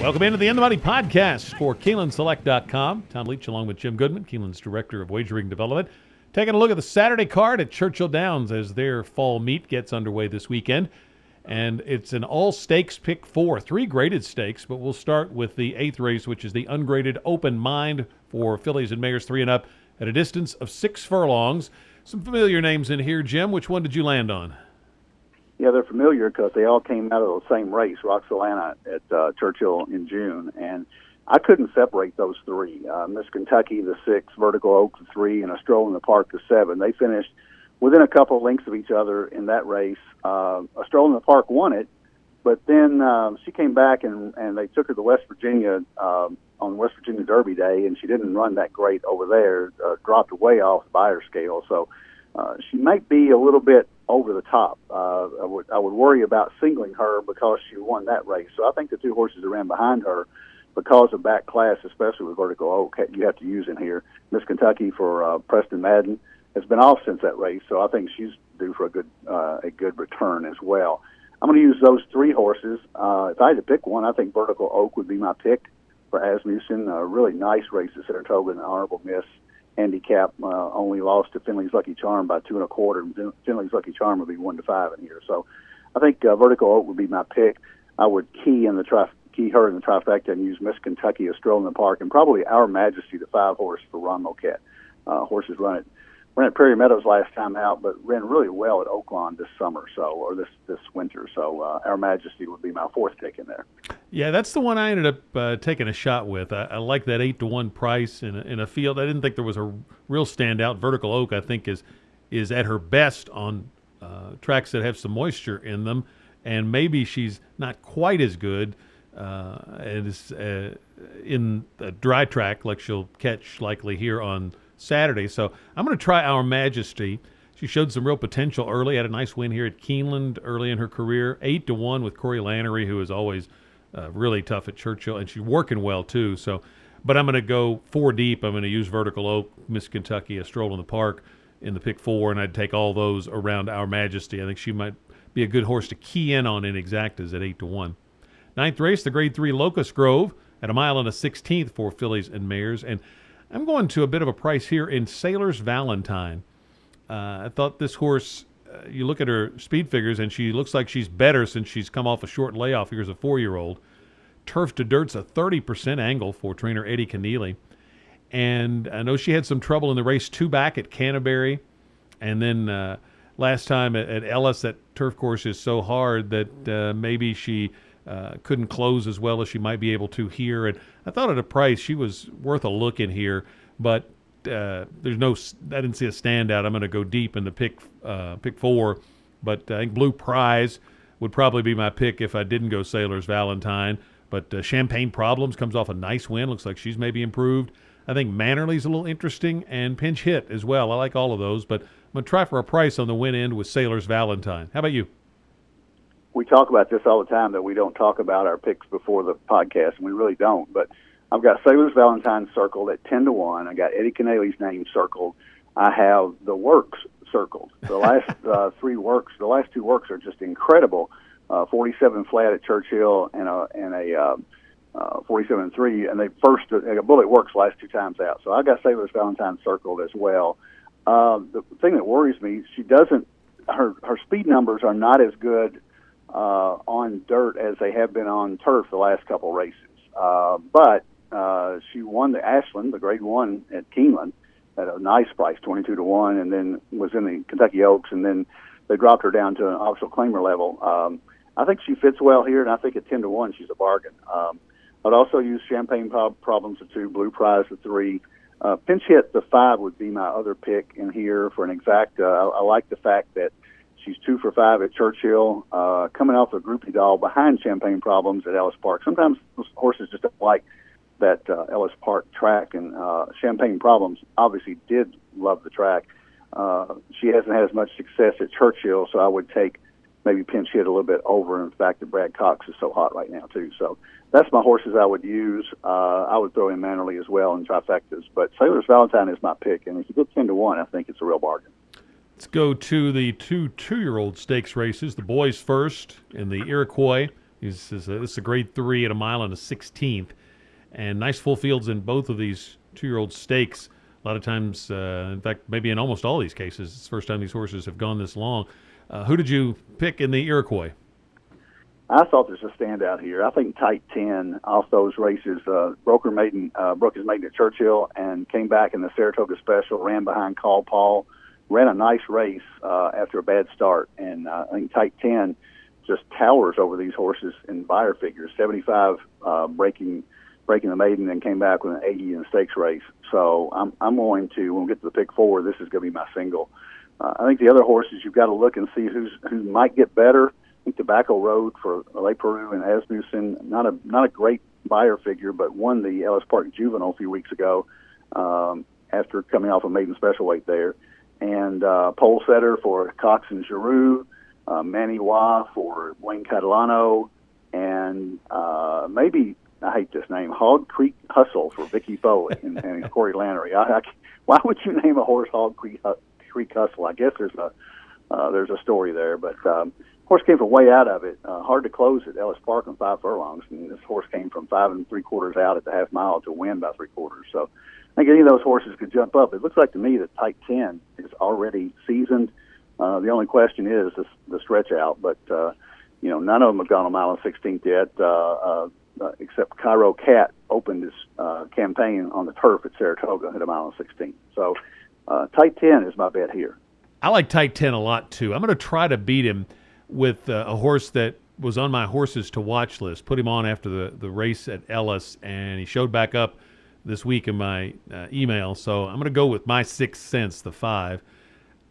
Welcome into the In the Money podcast for KeenelandSelect.com. Tom Leach along with Jim Goodman, Keeneland's Director of Wagering Development. Taking a look at the Saturday card at Churchill Downs as their fall meet gets underway this weekend. And it's an all-stakes pick four, 3 graded stakes, but we'll start with the 8th race, which is the ungraded Open Mind for fillies and mares 3 and up at a distance of 6 furlongs. Some familiar names in here, Jim. Which one did you land on? Yeah, they're familiar because they all came out of the same race, Roxalana at Churchill in June, and I couldn't separate those 3. Miss Kentucky, the 6, Vertical Oak, the 3, and a Stroll in the Park, the 7. They finished within a couple of lengths of each other in that race. A Stroll in the Park won it, but then she came back and they took her to West Virginia on West Virginia Derby Day, and she didn't run that great over there, dropped way off the buyer scale. So she might be a little bit over the top. I would worry about singling her because she won that race. So I think the 2 horses that ran behind her, because of back class, especially with Vertical Oak, you have to use in here. Miss Kentucky for Preston Madden has been off since that race, so I think she's due for a good return as well. I'm going to use those 3 horses. If I had to pick one, I think Vertical Oak would be my pick for Asmussen. A really nice race at Saratoga in the Honorable Miss handicap. Only lost to Finley's Lucky Charm by 2 1/4. Finley's Lucky Charm would be 1-5 in here. So I think Vertical Oak would be my pick. I would key her in the trifecta and use Miss Kentucky, a Stroll in the Park, and probably Our Majesty, the 5 horse for Ron Moquette. Horses ran at Prairie Meadows last time out, but ran really well at Oaklawn this summer, this winter. So Our Majesty would be my 4th pick in there. Yeah, that's the one I ended up taking a shot with. I like that 8-1 price in a field. I didn't think there was a real standout. Vertical Oak, I think, is at her best on tracks that have some moisture in them, and maybe she's not quite as good as in a dry track like she'll catch likely here on Saturday. So I'm going to try Our Majesty. She showed some real potential early, had a nice win here at Keeneland early in her career. 8-1 with Corey Lannery, who is always really tough at Churchill, and she's working well too. So, but I'm going to go 4 deep. I'm going to use Vertical Oak, Miss Kentucky, a Stroll in the Park in the pick 4, and I'd take all those around Our Majesty. I think she might be a good horse to key in on in exactas at 8-1. 9th race, the Grade 3 Locust Grove at 1 1/16 for fillies and mares, and I'm going to a bit of a price here in Sailor's Valentine. I thought this horse, you look at her speed figures, and she looks like she's better since she's come off a short layoff here as a 4-year-old. Turf to Dirt's a 30% angle for trainer Eddie Keneally. And I know she had some trouble in the race 2 back at Canterbury. And then last time at Ellis, that turf course is so hard that maybe she couldn't close as well as she might be able to here. And I thought at a price she was worth a look in here, but I didn't see a standout. I'm going to go deep in the pick 4, but I think Blue Prize would probably be my pick if I didn't go Sailor's Valentine. But Champagne Problems comes off a nice win. Looks like she's maybe improved. I think Mannerly's a little interesting, and Pinch Hit as well. I like all of those, but I'm going to try for a price on the win end with Sailor's Valentine. How about you? We talk about this all the time, that we don't talk about our picks before the podcast, and we really don't. But I've got Sailor's Valentine circled at 10-1. I got Eddie Keneally's name circled. I have the works circled. The last 3 works, the last 2 works are just incredible. 47 flat at Churchill and a 47-3, and they first a bullet works last 2 times out. So I got Sailor's Valentine circled as well. The thing that worries me, she doesn't. Her speed numbers are not as good on dirt as they have been on turf the last couple races. But she won the Ashland, the Grade 1 at Keeneland, at a nice price, 22-1, and then was in the Kentucky Oaks, and then they dropped her down to an official claimer level. I think she fits well here, and I think at 10-1 she's a bargain. I'd also use Champagne Problems at 2, Blue Prize at 3. Pinch Hit, the 5, would be my other pick in here for an exacta. I like the fact that she's 2 for 5 at Churchill, coming off a groupie doll behind Champagne Problems at Ellis Park. Sometimes horses just don't like that Ellis Park track, and Champagne Problems obviously did love the track. She hasn't had as much success at Churchill, so I would take maybe Pinch Hit a little bit over, and the fact that Brad Cox is so hot right now too. So that's my horses I would use. I would throw in Mannerly as well in trifectas, but Sailor's Valentine is my pick, and if you get 10-1, I think it's a real bargain. Let's go to the 2 2-year-old stakes races. The boys first in the Iroquois This is a grade 3 at a mile and a 16th. And nice full fields in both of these 2-year-old stakes. A lot of times, in fact, maybe in almost all these cases, it's the first time these horses have gone this long. Who did you pick in the Iroquois? I thought there's a standout here. I think Tight 10 off those races broke his maiden at Churchill and came back in the Saratoga Special, ran behind Call Paul, ran a nice race after a bad start. And I think Tight 10 just towers over these horses in buyer figures, 75 breaking the maiden and came back with an 80 in the stakes race. So I'm going to, when we get to the pick 4, this is going to be my single. I think the other horses, you've got to look and see who might get better. I think Tobacco Road for Le Peru and Asmussen, not a great buyer figure, but won the Ellis Park Juvenile a few weeks ago after coming off a maiden special weight there. And Pole Setter for Cox and Giroux, Manny Wah for Wayne Catalano, and maybe, I hate this name, Hog Creek Hustle for Vicky Foley and Corey Lannery. Why would you name a horse Hog Creek Hustle? I guess there's a story there, but horse came from way out of it. Hard to close at Ellis Park on 5 furlongs, and this horse came from 5 3/4 out at the half mile to win by 3/4. So I think any of those horses could jump up. It looks like to me that Tight 10 is already seasoned. The only question is the stretch out, but none of them have gone a mile and 16th yet. Except Cairo Cat opened his campaign on the turf at Saratoga at a mile and 16. So Tight 10 is my bet here. I like Tight 10 a lot, too. I'm going to try to beat him with a horse that was on my horses to watch list. Put him on after the race at Ellis, and he showed back up this week in my email. So I'm going to go with my 6th Sense, the 5.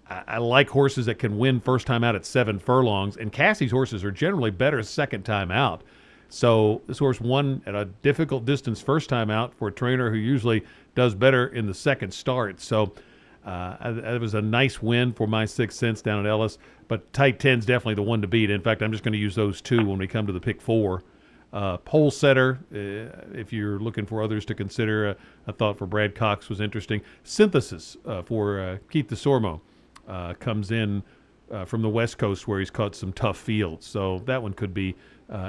I like horses that can win first time out at 7 furlongs, and Cassie's horses are generally better second time out. So this horse won at a difficult distance first time out for a trainer who usually does better in the second start. So it was a nice win for my 6th Sense down at Ellis. But Tight 10's definitely the one to beat. In fact, I'm just going to use those 2 when we come to the pick 4. Pole Setter, if you're looking for others to consider, I thought for Brad Cox was interesting. Synthesis for Keith DeSormo comes in from the West Coast where he's caught some tough fields. So that one could be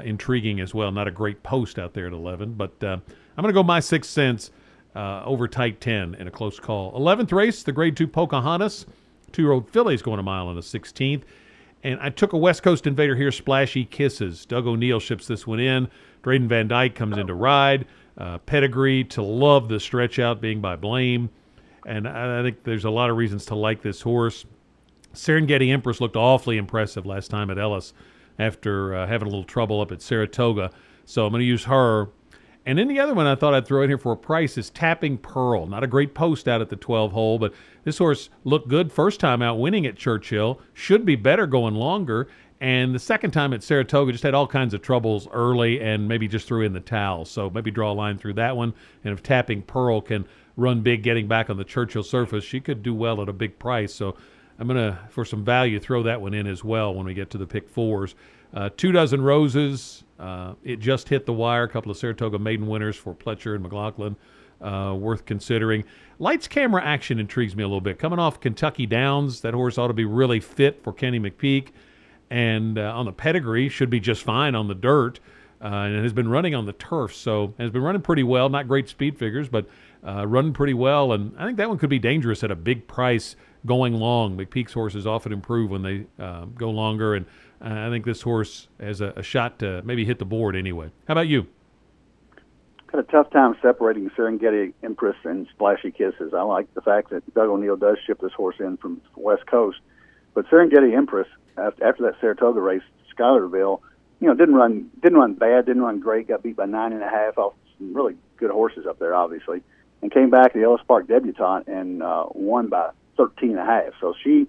intriguing as well. Not a great post out there at 11, but I'm going to go my 6th Sense over Tight 10 in a close call. 11th race, the Grade 2 Pocahontas. 2-year-old filly's going a mile and a 16th. And I took a West Coast Invader here, Splashy Kisses. Doug O'Neill ships this one in. Drayden Van Dyke comes in to ride. Pedigree to love the stretch out being by Blame. And I think there's a lot of reasons to like this horse. Serengeti Empress looked awfully impressive last time at Ellis after having a little trouble up at Saratoga. So I'm going to use her. And then the other one I thought I'd throw in here for a price is Tapping Pearl. Not a great post out at the 12 hole, but this horse looked good first time out winning at Churchill. Should be better going longer. And the second time at Saratoga just had all kinds of troubles early and maybe just threw in the towel. So maybe draw a line through that one. And if Tapping Pearl can run big getting back on the Churchill surface, she could do well at a big price. So I'm going to, for some value, throw that one in as well when we get to the pick 4s. 2 Dozen Roses, it just hit the wire. A couple of Saratoga maiden winners for Pletcher and McLaughlin, worth considering. Lights Camera Action intrigues me a little bit. Coming off Kentucky Downs, that horse ought to be really fit for Kenny McPeak. And on the pedigree, should be just fine on the dirt. And it has been running on the turf, so has been running pretty well. Not great speed figures, but running pretty well. And I think that one could be dangerous at a big price going long. McPeak's horses often improve when they go longer, and I think this horse has a shot to maybe hit the board anyway. How about you? Got a tough time separating Serengeti Empress and Splashy Kisses. I like the fact that Doug O'Neill does ship this horse in from the West Coast. But Serengeti Empress, after that Saratoga race, Schuylerville, didn't run bad, didn't run great, got beat by 9.5 off some really good horses up there, obviously, and came back to the Ellis Park debutante and won by 13.5. So she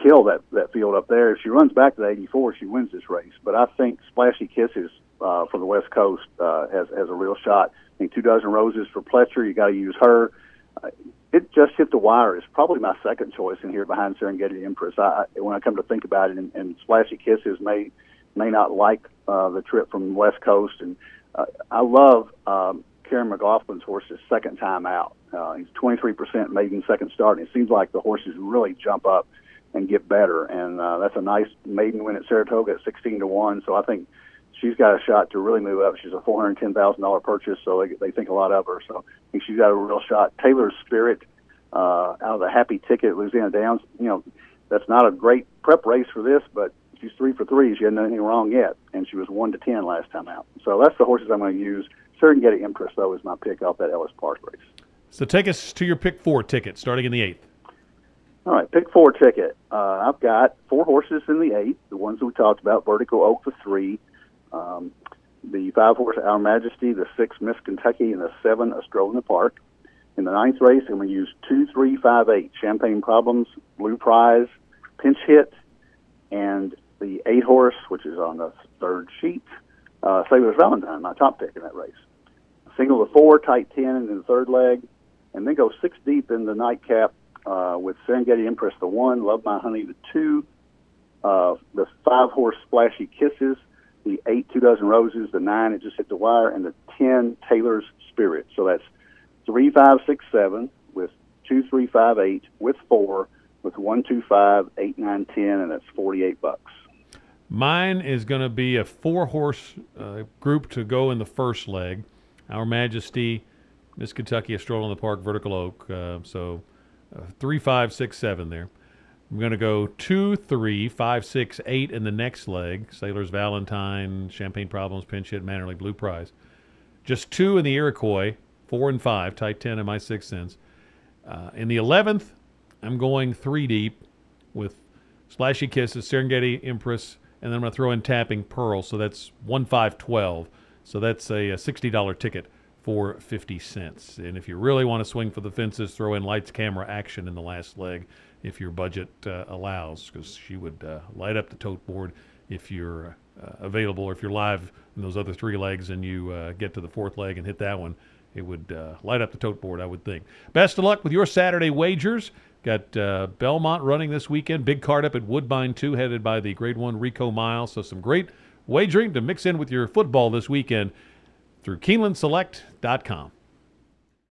killed that field up there. If she runs back to the 84, she wins this race. But I think Splashy Kisses for the West Coast has a real shot. I think 2 Dozen Roses for Pletcher. You got to use her. It just hit the wire. It's probably my second choice in here behind Serengeti Empress. When I come to think about it, and Splashy Kisses may not like the trip from the West Coast, and I love Karen McLaughlin's horse's second time out. He's 23% maiden second start, and it seems like the horses really jump up and get better. And that's a nice maiden win at Saratoga at 16-1. So I think she's got a shot to really move up. She's a $410,000 purchase, so they think a lot of her. So I think she's got a real shot. Taylor's Spirit out of the Happy Ticket at Louisiana Downs. That's not a great prep race for this, but she's 3 for 3. She hasn't done anything wrong yet, and she was 1-10 last time out. So that's the horses I'm going to use. Serengeti Empress, though, is my pick off that Ellis Park race. So take us to your pick 4 ticket, starting in the 8th. All right, pick 4 ticket. I've got 4 horses in the 8th, the ones that we talked about, Vertical Oak, the 3, the 5-horse Our Majesty, the 6 Miss Kentucky, and the 7 A Stroll in the Park. In the 9th race, I'm going to use 2, 3, 5, 8, Champagne Problems, Blue Prize, Pinch Hit, and the 8-horse, which is on the 3rd sheet, Sailor's Valentine, my top pick in that race. Single the 4, tight 10 in the 3rd leg, and then go 6 deep in the nightcap with Serengeti Empress, the 1, Love My Honey, the 2, the 5-horse Splashy Kisses, the 8, 2 Dozen Roses, the 9, It Just Hit the Wire, and the 10, Taylor's Spirit. So that's 3, 5, 6, 7 with 2, 3, 5, 8 with 4 with 1, 2, 5, 8, 9, 10, and that's $48. Mine is going to be a 4-horse group to go in the first leg. Our Majesty, Miss Kentucky, A Stroll in the Park, Vertical Oak. So 3, 5, 6, 7 there. I'm going to go 2, 3, 5, 6, 8 in the next leg. Sailor's Valentine, Champagne Problems, Pinch Hit, Mannerly, Blue Prize. Just 2 in the Iroquois, 4 and 5, tight 10 in my 6th sense. In the 11th, I'm going 3 deep with Splashy Kisses, Serengeti Empress, and then I'm going to throw in Tapping Pearl. So that's 1, 5, 12. So that's a $60 ticket for 50 cents. And if you really want to swing for the fences, throw in Lights, Camera, Action in the last leg if your budget allows, because she would light up the tote board if you're available, or if you're live in those other 3 legs and you get to the 4th leg and hit that one. It would light up the tote board, I would think. Best of luck with your Saturday wagers. Got Belmont running this weekend. Big card up at Woodbine, too, headed by the Grade 1 Rico Miles. So some great wagering to mix in with your football this weekend through KeenelandSelect.com.